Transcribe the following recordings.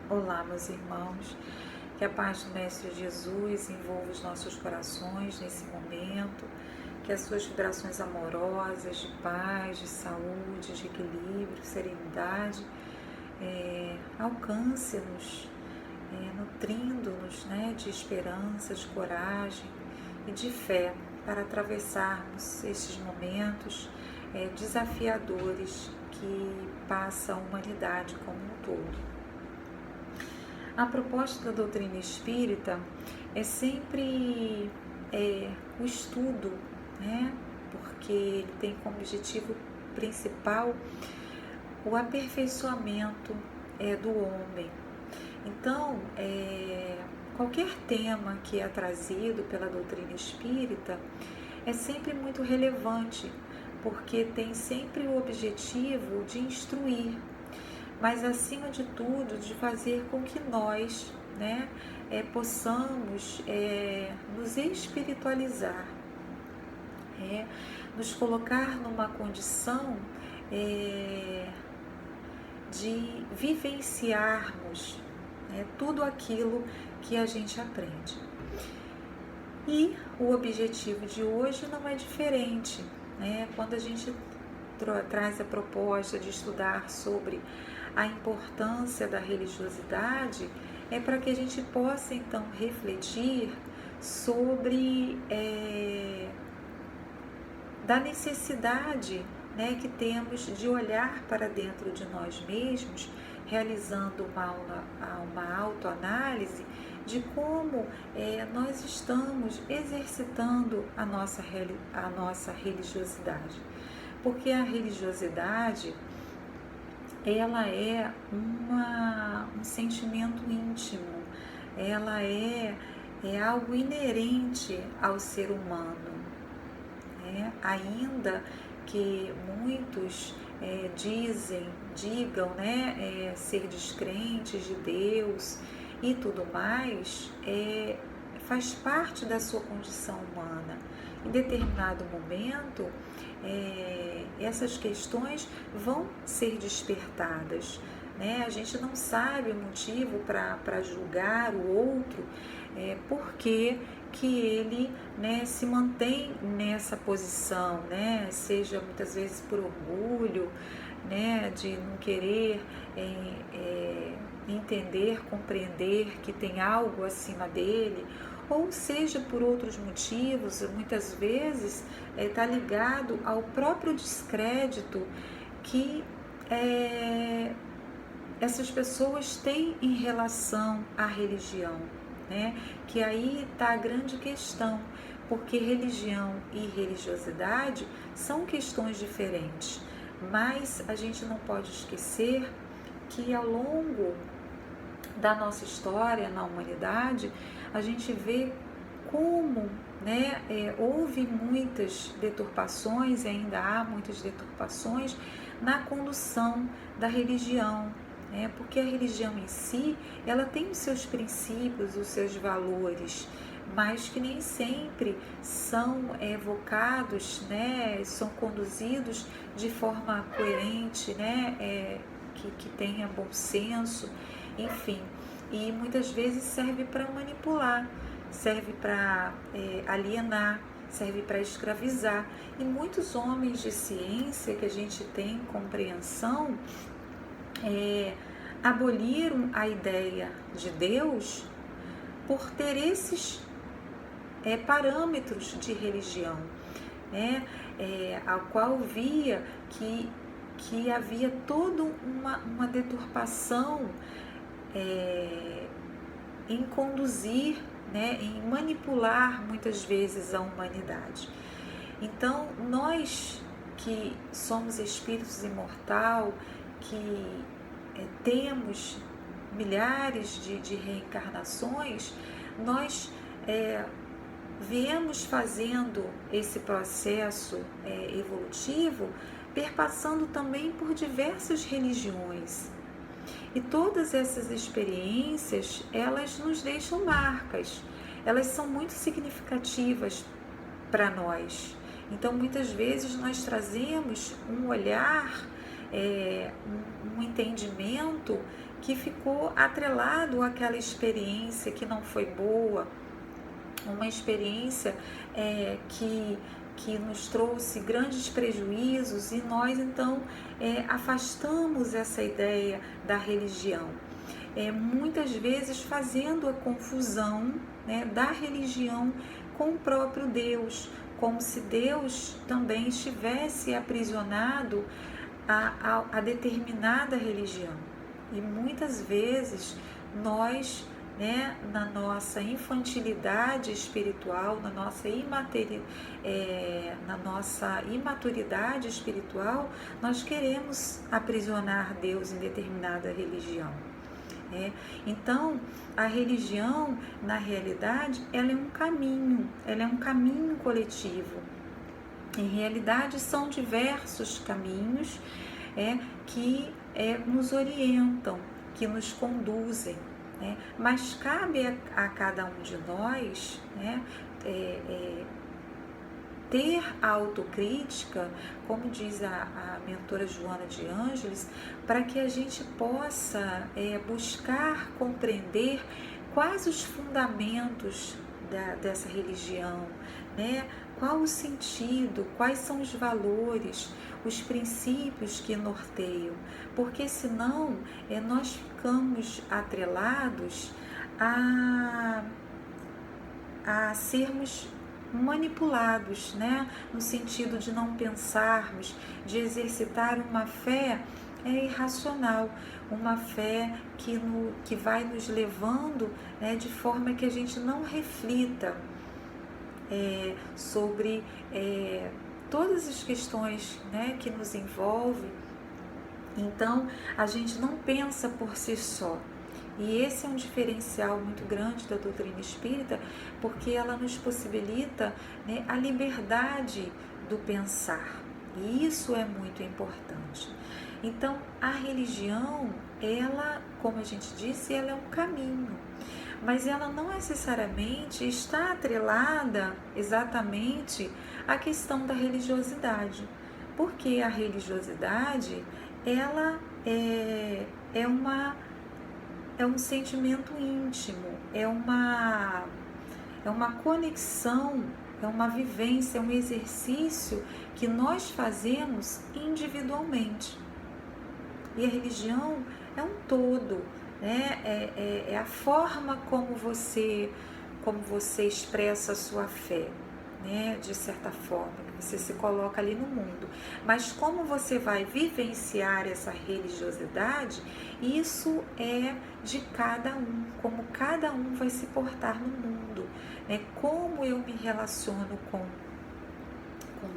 Olá, meus irmãos, que a paz do Mestre Jesus envolva os nossos corações nesse momento, que as suas vibrações amorosas, de paz, de saúde, de equilíbrio, serenidade, alcance-nos, nutrindo-nos de esperança, de coragem e de fé para atravessarmos esses momentos desafiadores que passa a humanidade como um todo. A proposta da doutrina espírita é sempre o estudo, porque ele tem como objetivo principal o aperfeiçoamento do homem. Então, qualquer tema que é trazido pela doutrina espírita é sempre muito relevante, porque tem sempre o objetivo de instruir, mas acima de tudo de fazer com que nós possamos nos espiritualizar, nos colocar numa condição de vivenciarmos tudo aquilo que a gente aprende. E o objetivo de hoje não é diferente, quando a gente traz a proposta de estudar sobre a importância da religiosidade, é para que a gente possa então refletir sobre da necessidade que temos de olhar para dentro de nós mesmos, realizando uma autoanálise de como nós estamos exercitando a nossa religiosidade. Porque a religiosidade, ela é um sentimento íntimo, ela é algo inerente ao ser humano, ainda que muitos digam ser descrentes de Deus e tudo mais, faz parte da sua condição humana. Em determinado momento, essas questões vão ser despertadas. A gente não sabe o motivo para julgar o outro, porque que ele se mantém nessa posição, seja muitas vezes por orgulho, de não querer entender, compreender que tem algo acima dele, ou seja por outros motivos, muitas vezes está ligado ao próprio descrédito que essas pessoas têm em relação à religião, que aí está a grande questão, porque religião e religiosidade são questões diferentes, mas a gente não pode esquecer que ao longo da nossa história na humanidade, a gente vê como houve muitas deturpações, e ainda há muitas deturpações na condução da religião, porque a religião em si, ela tem os seus princípios, os seus valores, mas que nem sempre são evocados, são conduzidos de forma coerente, que tenha bom senso, enfim, e muitas vezes serve para manipular, serve para alienar, serve para escravizar. E muitos homens de ciência que a gente tem compreensão aboliram a ideia de Deus por ter esses parâmetros de religião, ao qual via que havia toda uma deturpação em conduzir, em manipular muitas vezes a humanidade. Então, nós que somos espíritos imortais, que temos milhares de reencarnações, nós viemos fazendo esse processo evolutivo, perpassando também por diversas religiões. E todas essas experiências, elas nos deixam marcas, elas são muito significativas para nós. Então, muitas vezes nós trazemos um olhar, um entendimento que ficou atrelado àquela experiência que não foi boa, uma experiência que nos trouxe grandes prejuízos, e nós então afastamos essa ideia da religião. Muitas vezes fazendo a confusão, né, da religião com o próprio Deus, como se Deus também estivesse aprisionado a determinada religião. E muitas vezes nós, né, na nossa infantilidade espiritual, na nossa imaturidade espiritual, nós queremos aprisionar Deus em determinada religião. Então, a religião, na realidade, ela é um caminho coletivo. Em realidade, são diversos caminhos que nos orientam, que nos conduzem, mas cabe a cada um de nós ter autocrítica, como diz a mentora Joana de Ângeles, para que a gente possa buscar compreender quais os fundamentos dessa religião, qual o sentido, quais são os valores, os princípios que norteiam, porque senão nós ficamos atrelados a sermos manipulados, no sentido de não pensarmos, de exercitar uma fé irracional, uma fé que vai nos levando de forma que a gente não reflita sobre todas as questões que nos envolvem. Então, a gente não pensa por si só. E esse é um diferencial muito grande da doutrina espírita, porque ela nos possibilita a liberdade do pensar. E isso é muito importante. Então, a religião, ela, como a gente disse, ela é um caminho. Mas ela não necessariamente está atrelada exatamente à questão da religiosidade. Porque a religiosidade, ela é um sentimento íntimo, é uma conexão, é uma vivência, é um exercício que nós fazemos individualmente. E a religião é um todo, é a forma como você expressa a sua fé, de certa forma, que você se coloca ali no mundo. Mas como você vai vivenciar essa religiosidade, isso é de cada um, como cada um vai se portar no mundo, como eu me relaciono com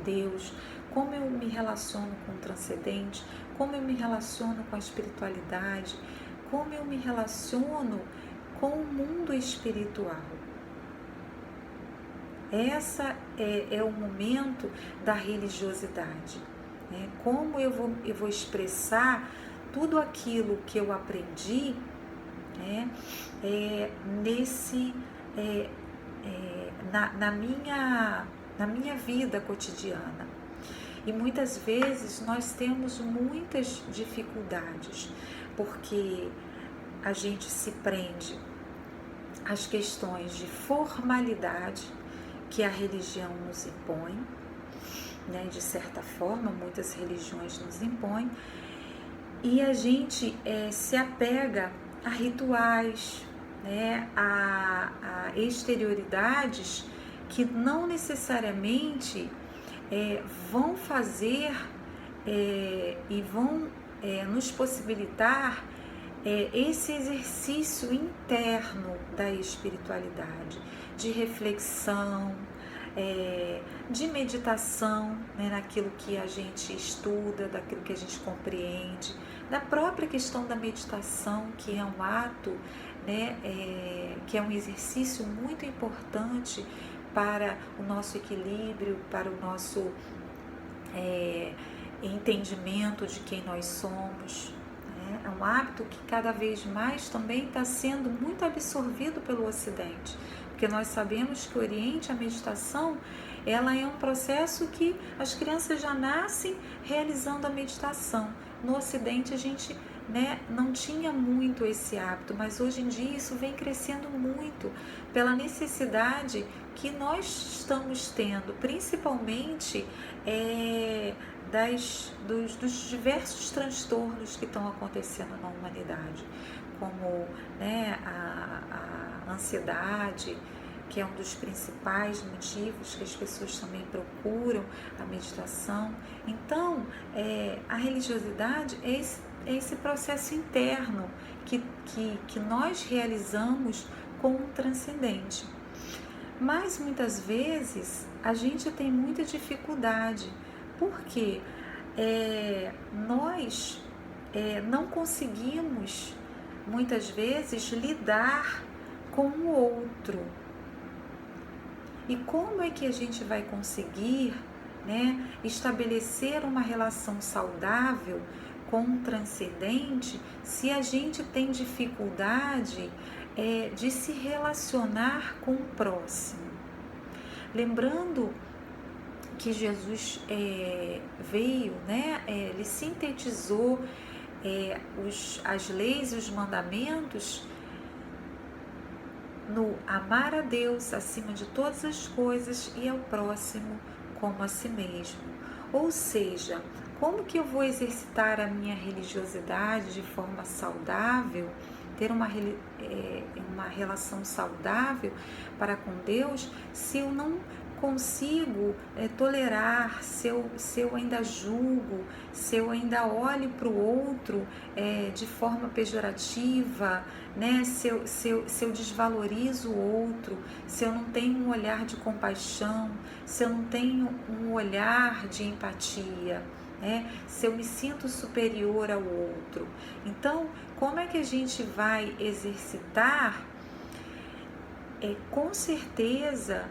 Deus, como eu me relaciono com o transcendente, como eu me relaciono com a espiritualidade, como eu me relaciono com o mundo espiritual. Essa é o momento da religiosidade. Como eu vou expressar tudo aquilo que eu aprendi na minha vida cotidiana. E muitas vezes nós temos muitas dificuldades, porque a gente se prende às questões de formalidade que a religião nos impõe, de certa forma, muitas religiões nos impõem, e a gente se apega a rituais, a exterioridades que não necessariamente vão fazer e vão nos possibilitar esse exercício interno da espiritualidade, de reflexão, de meditação, naquilo que a gente estuda, daquilo que a gente compreende, da própria questão da meditação, que é um ato, que é um exercício muito importante para o nosso equilíbrio, para o nosso entendimento de quem nós somos. É um hábito que cada vez mais também está sendo muito absorvido pelo Ocidente, porque nós sabemos que o Oriente, a meditação, ela é um processo que as crianças já nascem realizando a meditação. No Ocidente, a gente né, não tinha muito esse hábito, mas hoje em dia isso vem crescendo muito pela necessidade que nós estamos tendo, principalmente dos diversos transtornos que estão acontecendo na humanidade, como, né, a ansiedade, que é um dos principais motivos que as pessoas também procuram a meditação. Então, a religiosidade é esse processo interno que nós realizamos com o transcendente. Mas muitas vezes a gente tem muita dificuldade, porque nós não conseguimos muitas vezes lidar com o outro. E como é que a gente vai conseguir, né, estabelecer uma relação saudável com o transcendente se a gente tem dificuldade de se relacionar com o próximo? Lembrando que Jesus veio, né, ele sintetizou as leis e os mandamentos no amar a Deus acima de todas as coisas e ao próximo como a si mesmo. Ou seja, como que eu vou exercitar a minha religiosidade de forma saudável, ter uma relação saudável para com Deus, se eu não consigo tolerar, se eu ainda julgo, se eu ainda olho para o outro de forma pejorativa, né? se eu desvalorizo o outro, se eu não tenho um olhar de compaixão, se eu não tenho um olhar de empatia, né? Se eu me sinto superior ao outro. Então, como é que a gente vai exercitar? Com certeza,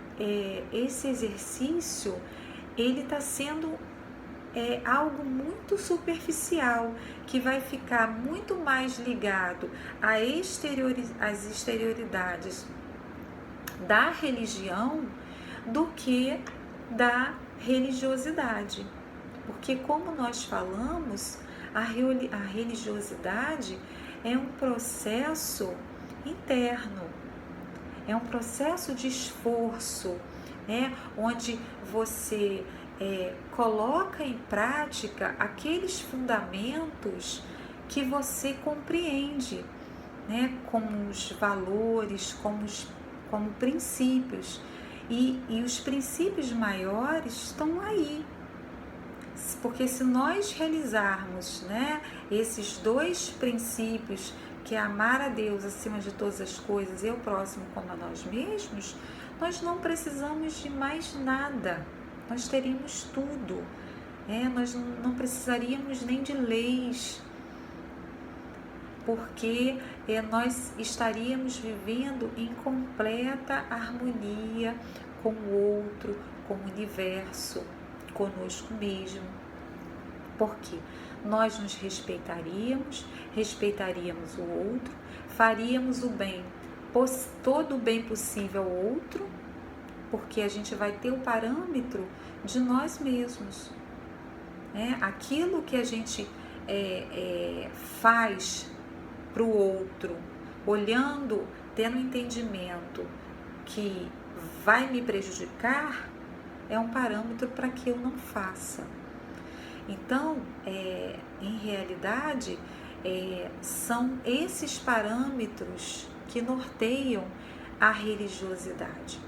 esse exercício ele está sendo algo muito superficial, que vai ficar muito mais ligado às exterioridades da religião do que da religiosidade. Porque, como nós falamos, a religiosidade é um processo interno, é um processo de esforço, né? Onde você coloca em prática aqueles fundamentos que você compreende, né? Como os valores, como princípios. E os princípios maiores estão aí. Porque se nós realizarmos, né, esses dois princípios, que é amar a Deus acima de todas as coisas e o próximo como a nós mesmos, nós não precisamos de mais nada, nós teríamos tudo, nós não precisaríamos nem de leis, porque nós estaríamos vivendo em completa harmonia com o outro, com o universo, conosco mesmo. Porque nós nos respeitaríamos o outro, faríamos o bem, todo o bem possível ao outro, porque a gente vai ter o parâmetro de nós mesmos. Aquilo que a gente faz para o outro, olhando, tendo entendimento que vai me prejudicar, é um parâmetro para que eu não faça. Então, em realidade, são esses parâmetros que norteiam a religiosidade.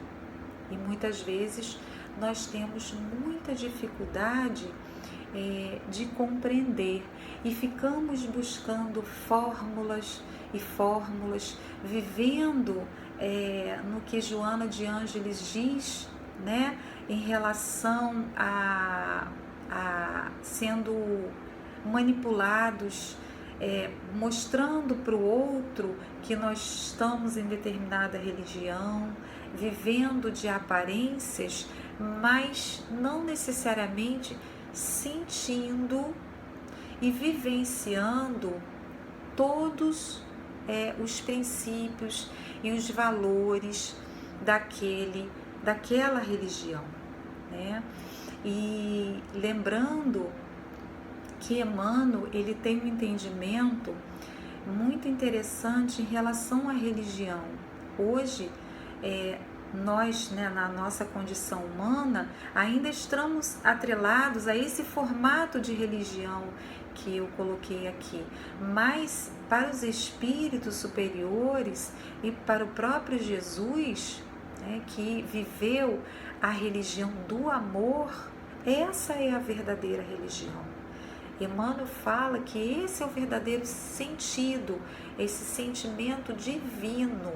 E muitas vezes nós temos muita dificuldade de compreender e ficamos buscando fórmulas e fórmulas, vivendo no que Joana de Ângeles diz, né, em relação a sendo manipulados, mostrando para o outro que nós estamos em determinada religião, vivendo de aparências, mas não necessariamente sentindo e vivenciando todos os princípios e os valores daquela religião, né? E lembrando que Emmanuel ele tem um entendimento muito interessante em relação à religião. Hoje, nós, né, na nossa condição humana, ainda estamos atrelados a esse formato de religião que eu coloquei aqui, mas para os espíritos superiores e para o próprio Jesus, né, que viveu a religião do amor, essa é a verdadeira religião. Emmanuel fala que esse é o verdadeiro sentido, esse sentimento divino.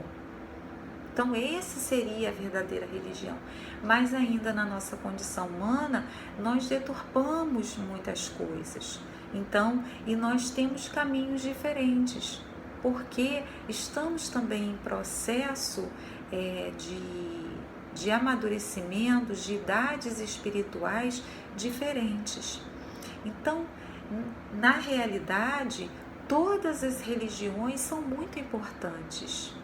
Então esse seria a verdadeira religião. Mas ainda na nossa condição humana, nós deturpamos muitas coisas. Então, e nós temos caminhos diferentes, porque estamos também em processo de amadurecimento, de idades espirituais diferentes. Então, na realidade, todas as religiões são muito importantes,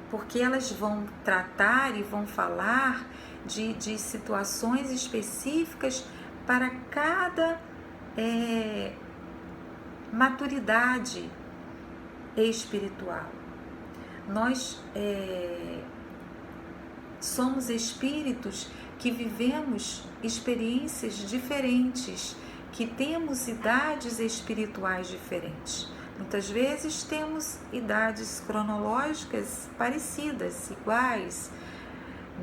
porque elas vão tratar e vão falar de situações específicas para cada maturidade espiritual. Nós somos espíritos que vivemos experiências diferentes, que temos idades espirituais diferentes. Muitas vezes temos idades cronológicas parecidas, iguais,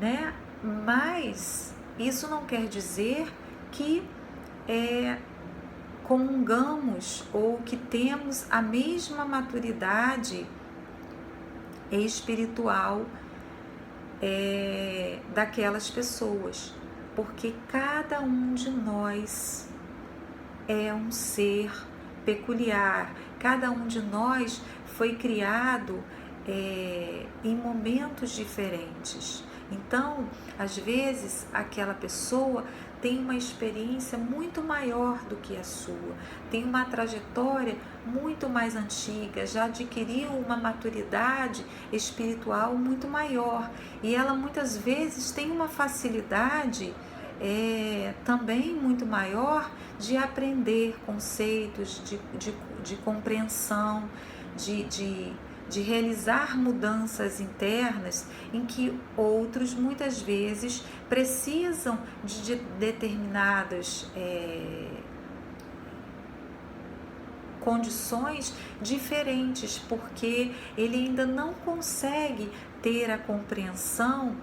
né? Mas isso não quer dizer que comungamos ou que temos a mesma maturidade espiritual daquelas pessoas, porque cada um de nós é um ser peculiar, cada um de nós foi criado em momentos diferentes. Então, às vezes, aquela pessoa tem uma experiência muito maior do que a sua, tem uma trajetória muito mais antiga, já adquiriu uma maturidade espiritual muito maior, e ela muitas vezes tem uma facilidade também muito maior de aprender conceitos, de compreensão, de realizar mudanças internas em que outros muitas vezes precisam de determinadas condições diferentes, porque ele ainda não consegue ter a compreensão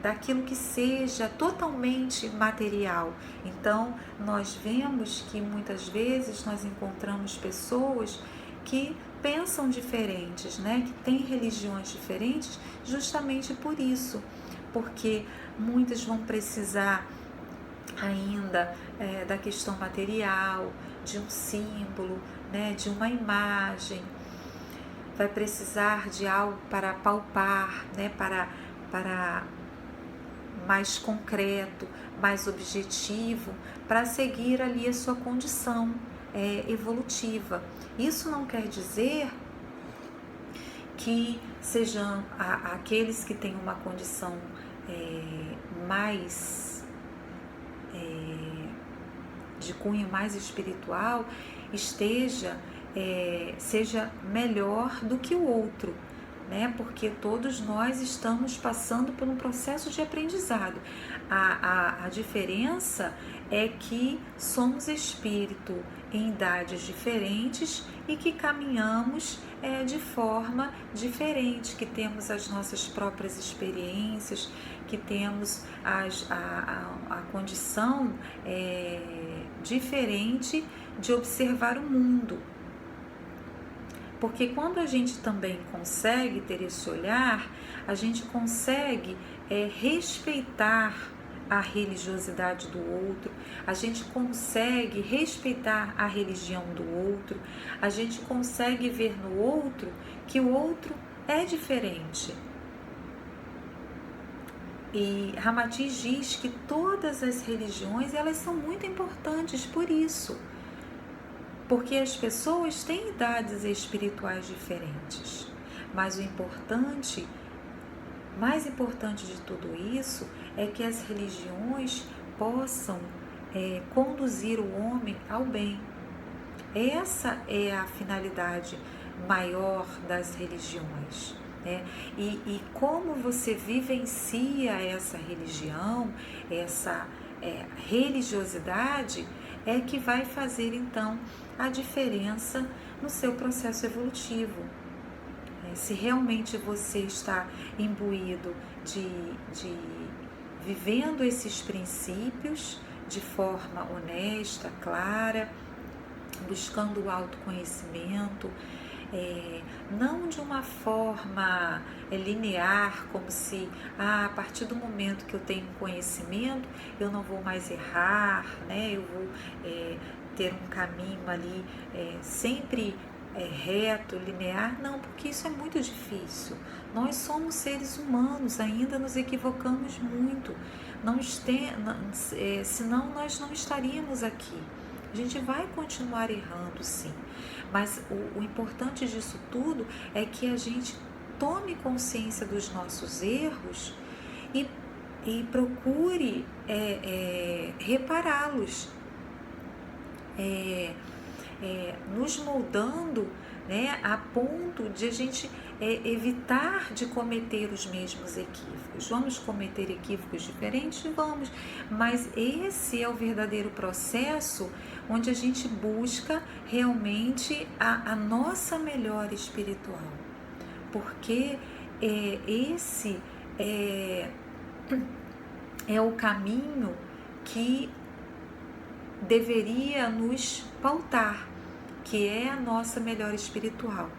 daquilo que seja totalmente material. Então, nós vemos que muitas vezes nós encontramos pessoas que pensam diferentes, né? Que têm religiões diferentes, justamente por isso, porque muitas vão precisar ainda da questão material, de um símbolo, né? De uma imagem, vai precisar de algo para palpar, né? Para mais concreto, mais objetivo, para seguir ali a sua condição evolutiva. Isso não quer dizer que sejam aqueles que têm uma condição mais de cunho mais espiritual seja melhor do que o outro, né? Porque todos nós estamos passando por um processo de aprendizado. A diferença é que somos espírito em idades diferentes e que caminhamos de forma diferente, que temos as nossas próprias experiências, que temos a condição diferente de observar o mundo. Porque quando a gente também consegue ter esse olhar, a gente consegue respeitar a religiosidade do outro, a gente consegue respeitar a religião do outro, a gente consegue ver no outro que o outro é diferente. E Ramatiz diz que todas as religiões elas são muito importantes por isso, porque as pessoas têm idades espirituais diferentes, mas o mais importante de tudo isso é que as religiões possam conduzir o homem ao bem. Essa é a finalidade maior das religiões, né? E como você vivencia essa religião, essa religiosidade, é que vai fazer então a diferença no seu processo evolutivo. Se realmente você está imbuído de vivendo esses princípios de forma honesta, clara, buscando o autoconhecimento, não de uma forma linear, como se a partir do momento que eu tenho conhecimento, eu não vou mais errar, né? Eu vou ter um caminho ali sempre reto, linear. Não, porque isso é muito difícil. Nós somos seres humanos, ainda nos equivocamos muito. Senão nós não estaríamos aqui. A gente vai continuar errando, sim, mas o importante disso tudo é que a gente tome consciência dos nossos erros e procure repará-los, nos moldando, né, a ponto de a gente evitar de cometer os mesmos equívocos. Vamos cometer equívocos diferentes? Vamos, mas esse é o verdadeiro processo onde a gente busca realmente a nossa melhora espiritual, porque esse é o caminho que deveria nos pautar, que é a nossa melhora espiritual.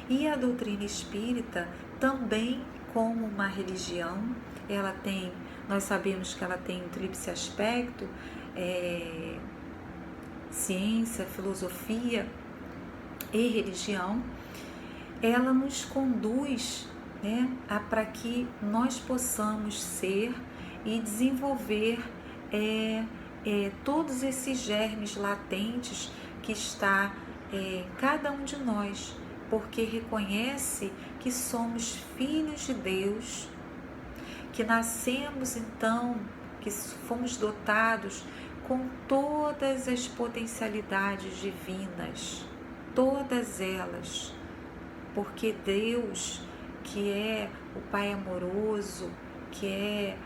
E a doutrina espírita também, como uma religião, nós sabemos que ela tem um tríplice aspecto, ciência, filosofia e religião. Ela nos conduz, né, para que nós possamos ser e desenvolver todos esses germes latentes que está cada um de nós, porque reconhece que somos filhos de Deus, que nascemos então, que fomos dotados com todas as potencialidades divinas, todas elas, porque Deus, que é o Pai amoroso, que é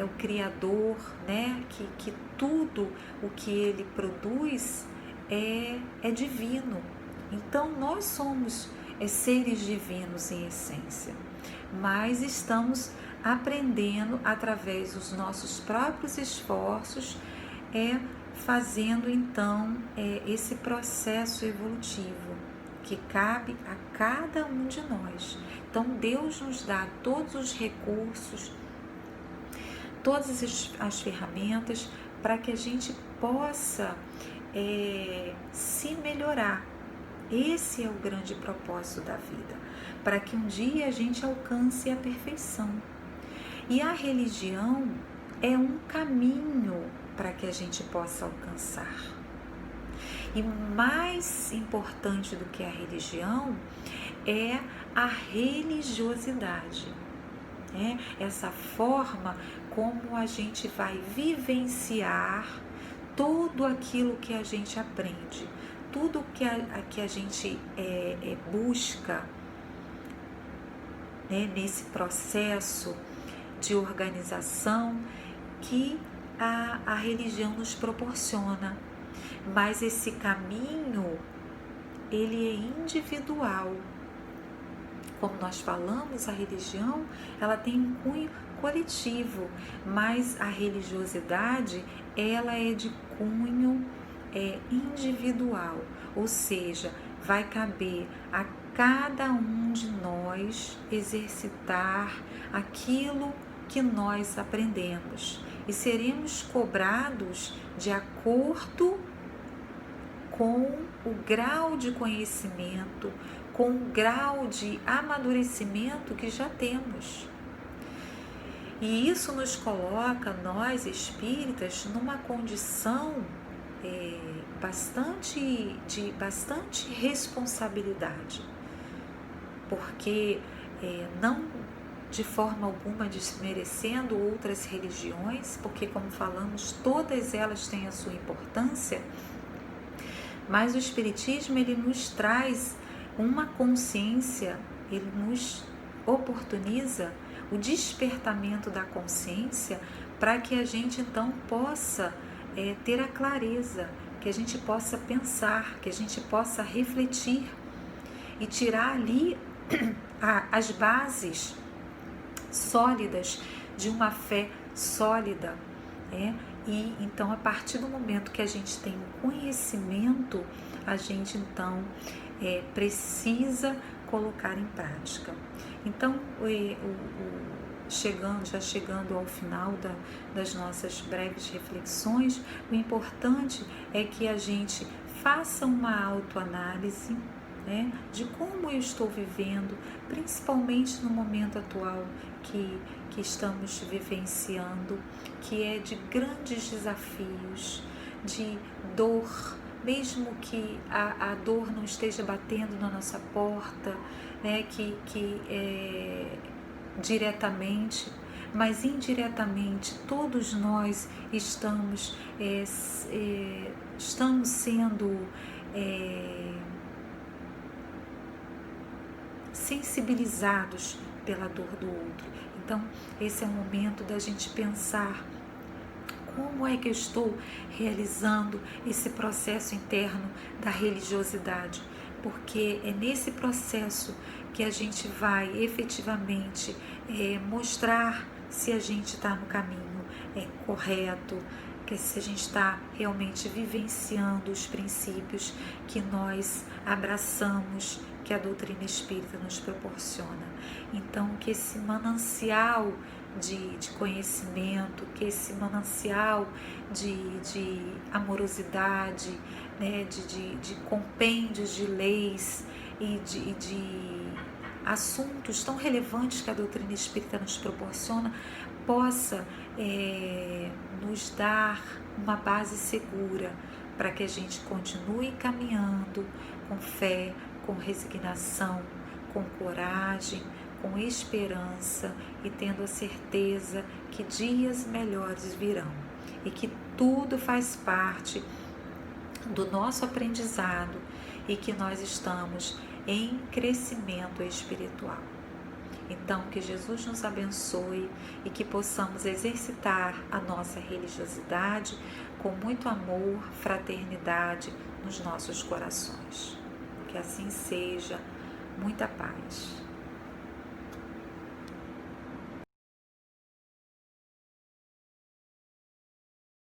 o Criador, né? Que tudo o que Ele produz é divino. Então nós somos seres divinos em essência, mas estamos aprendendo através dos nossos próprios esforços, fazendo então esse processo evolutivo que cabe a cada um de nós. Então Deus nos dá todos os recursos, todas as ferramentas para que a gente possa se melhorar. Esse é o grande propósito da vida, para que um dia a gente alcance a perfeição. E a religião é um caminho para que a gente possa alcançar. E mais importante do que a religião é a religiosidade, né? Essa forma como a gente vai vivenciar tudo aquilo que a gente aprende, tudo que a gente busca, né, nesse processo de organização que a religião nos proporciona. Mas esse caminho, ele é individual. Como nós falamos, a religião, ela tem um cunho coletivo, mas a religiosidade, ela é de cunho individual, ou seja, vai caber a cada um de nós exercitar aquilo que nós aprendemos e seremos cobrados de acordo com o grau de conhecimento, com o grau de amadurecimento que já temos. E isso nos coloca, nós espíritas, numa condição de bastante responsabilidade, porque de forma alguma desmerecendo outras religiões, porque, como falamos, todas elas têm a sua importância, mas o Espiritismo, ele nos traz uma consciência, ele nos oportuniza o despertamento da consciência para que a gente então possa ter a clareza, que a gente possa pensar, que a gente possa refletir e tirar ali as bases sólidas de uma fé sólida, né? E então, a partir do momento que a gente tem o conhecimento, a gente então precisa colocar em prática. Então, já chegando ao final das nossas breves reflexões, o importante é que a gente faça uma autoanálise, né, de como eu estou vivendo, principalmente no momento atual que estamos vivenciando, que é de grandes desafios, de dor, mesmo que a dor não esteja batendo na nossa porta, né, diretamente, mas indiretamente todos nós estamos sendo sensibilizados pela dor do outro. Então, esse é o momento da gente pensar como é que eu estou realizando esse processo interno da religiosidade, porque é nesse processo que a gente vai efetivamente mostrar se a gente está no caminho correto, que se a gente está realmente vivenciando os princípios que nós abraçamos, que a doutrina espírita nos proporciona. Então, que esse manancial de conhecimento, que esse manancial de amorosidade, né, de compêndios de leis e de assuntos tão relevantes que a doutrina espírita nos proporciona, possa nos dar uma base segura para que a gente continue caminhando com fé, com resignação, com coragem, com esperança e tendo a certeza que dias melhores virão e que tudo faz parte do nosso aprendizado e que nós estamos em crescimento espiritual. Então, que Jesus nos abençoe e que possamos exercitar a nossa religiosidade com muito amor, fraternidade nos nossos corações. Que assim seja. Muita paz.